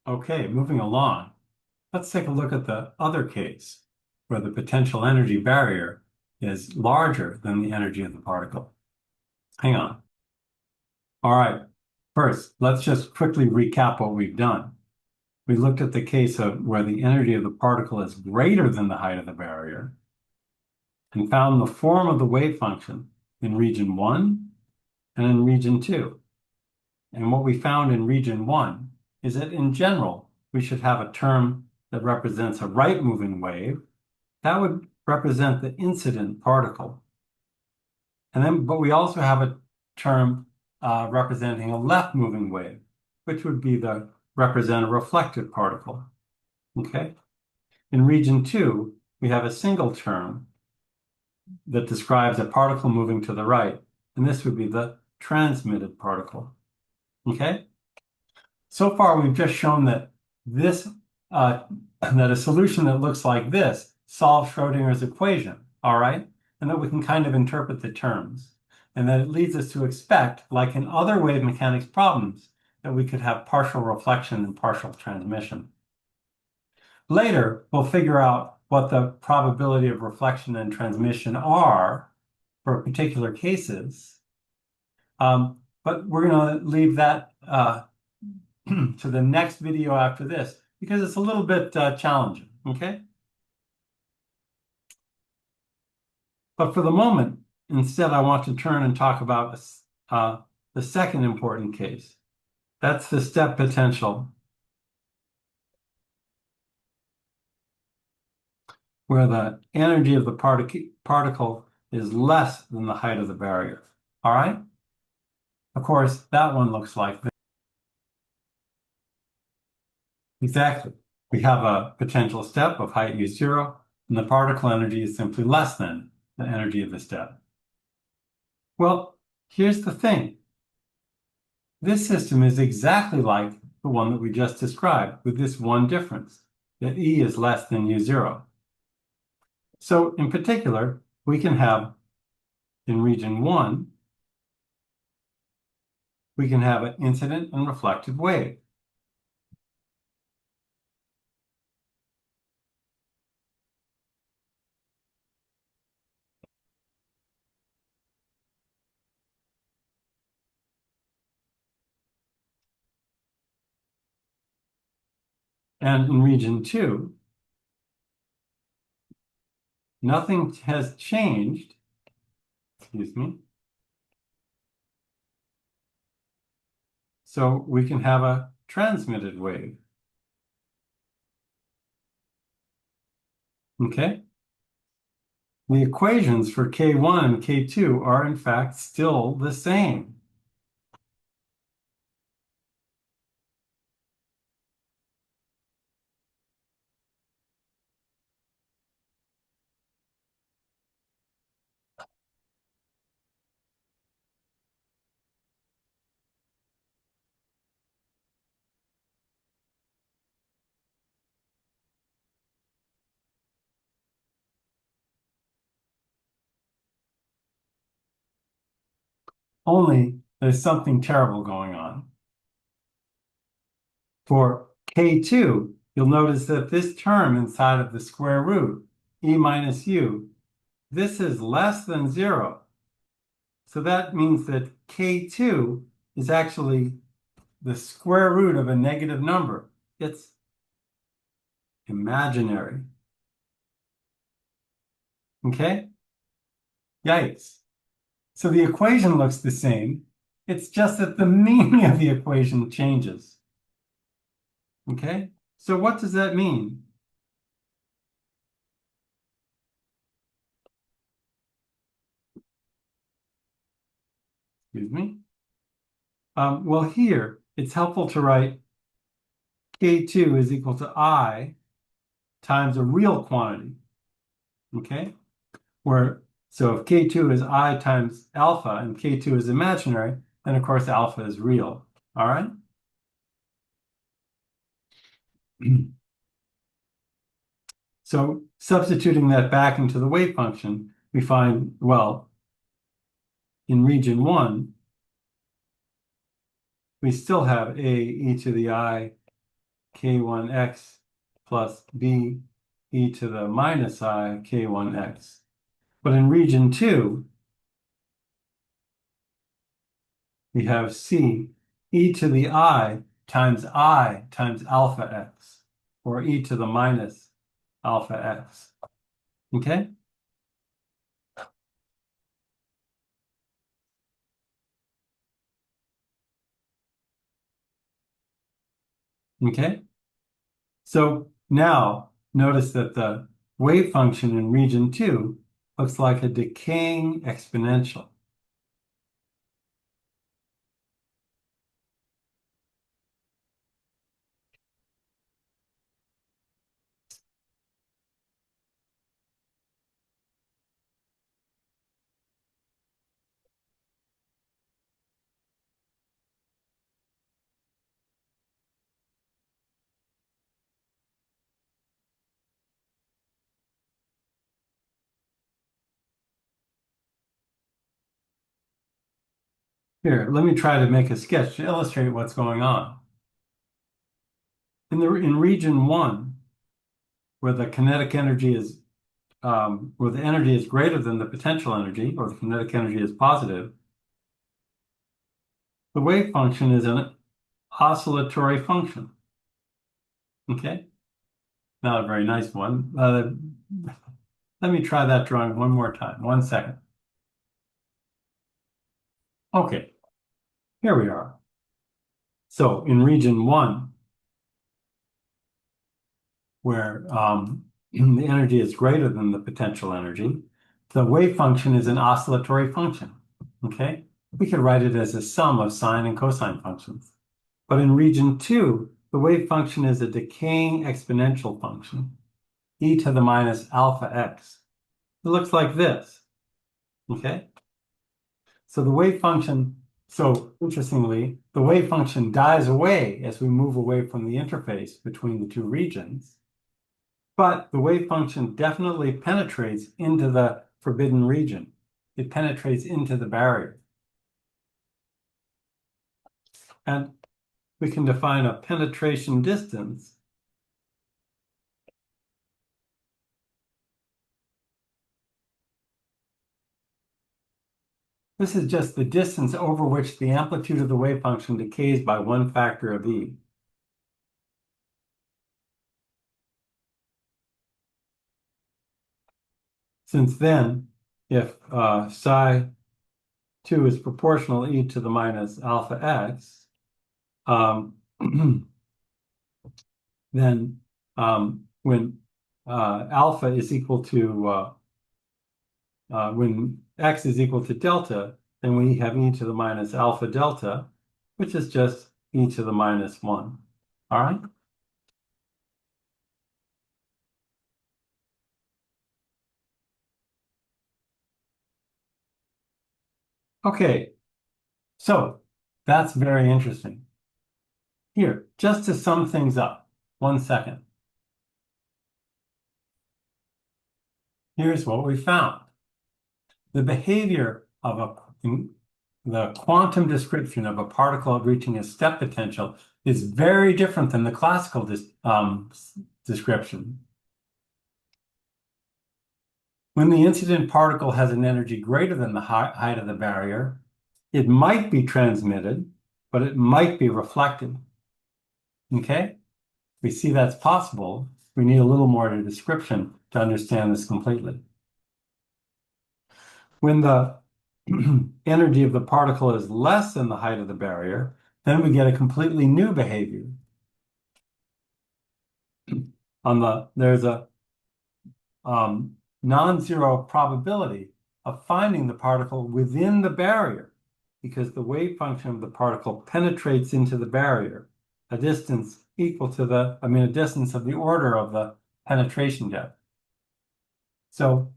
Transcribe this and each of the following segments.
Okay, moving along. Let's take a look at the other case where the potential energy barrier is larger than the energy of the particle. Hang on. All right. First, let's just quickly recap what we've done. We looked at the case of where the energy of the particle is greater than the height of the barrier and found the form of the wave function in region 1 and in region 2. And what we found in region 1 is that in general, we should have a term that represents a right-moving wave. That would represent the incident particle. But we also have a term representing a left-moving wave, which would be represent a reflected particle. Okay? In region 2, we have a single term that describes a particle moving to the right, and this would be the transmitted particle. Okay? So far, we've just shown that that a solution that looks like this solves Schrodinger's equation, all right? And that we can kind of interpret the terms. And that it leads us to expect, like in other wave mechanics problems, that we could have partial reflection and partial transmission. Later, we'll figure out what the probability of reflection and transmission are for particular cases. But we're going to leave that to the next video after this because it's a little bit challenging, okay? But for the moment, instead, I want to turn and talk about the second important case. That's the step potential, where the energy of the particle is less than the height of the barrier, all right? Of course, that one looks like this. Exactly. We have a potential step of height u0, and the particle energy is simply less than the energy of the step. Well, here's the thing. This system is exactly like the one that we just described, with this one difference, that E is less than u0. So in particular, we can have, in region 1, we can have an incident and reflected wave. And in region 2, nothing has changed, excuse me. So we can have a transmitted wave. Okay? The equations for K1 and K2 are in fact still the same. Only there's something terrible going on. For K2, you'll notice that this term inside of the square root, E minus U, this is less than 0. So that means that K2 is actually the square root of a negative number. It's imaginary. Okay? Yikes. So the equation looks the same. It's just that the meaning of the equation changes. Okay? So what does that mean? Excuse me. Well, here, it's helpful to write K2 is equal to I times a real quantity. Okay? So if K2 is I times alpha and K2 is imaginary, then of course alpha is real. All right? So substituting that back into the wave function, we find, well, in region 1, we still have a e to the I k1x plus b e to the minus I k1x. But in region 2, we have c e to the I times alpha x, or e to the minus alpha x. Okay? Okay? So now notice that the wave function in region 2 looks like a decaying exponential. Here, let me try to make a sketch to illustrate what's going on. In region 1, where the kinetic energy is where the energy is greater than the potential energy, or the kinetic energy is positive, the wave function is an oscillatory function. Okay? Not a very nice one. Let me try that drawing one more time. 1 second. Okay, here we are. So in region 1, where the energy is greater than the potential energy, the wave function is an oscillatory function. Okay? We could write it as a sum of sine and cosine functions. But in region 2, the wave function is a decaying exponential function, e to the minus alpha x. It looks like this. Okay? So the wave function, so interestingly, the wave function dies away as we move away from the interface between the two regions. But the wave function definitely penetrates into the forbidden region. It penetrates into the barrier. And we can define a penetration distance This is just the distance over which the amplitude of the wave function decays by one factor of e. Since then, if psi 2 is proportional e to the minus alpha x, then when alpha is equal to, when x is equal to delta, then we have e to the minus alpha delta, which is just e to the minus 1. All right? Okay, so that's very interesting. Here, just to sum things up, 1 second. Here's what we found. The behavior of the quantum description of a particle reaching a step potential is very different than the classical description. When the incident particle has an energy greater than the height of the barrier, it might be transmitted, but it might be reflected. Okay? We see that's possible. We need a little more description to understand this completely. When the energy of the particle is less than the height of the barrier, then we get a completely new behavior. There's a non-zero probability of finding the particle within the barrier because the wave function of the particle penetrates into the barrier, a distance equal to a distance of the order of the penetration depth. So,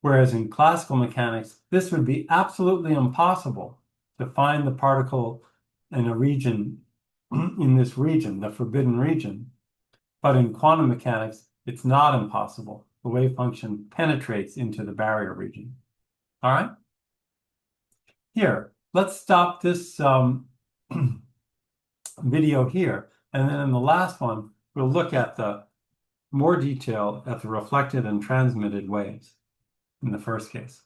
whereas in classical mechanics, this would be absolutely impossible to find the particle in a region, in this region, the forbidden region. But in quantum mechanics, it's not impossible. The wave function penetrates into the barrier region. All right? Here, let's stop this video here. And then in the last one, we'll look at the more detail at the reflected and transmitted waves in the first case.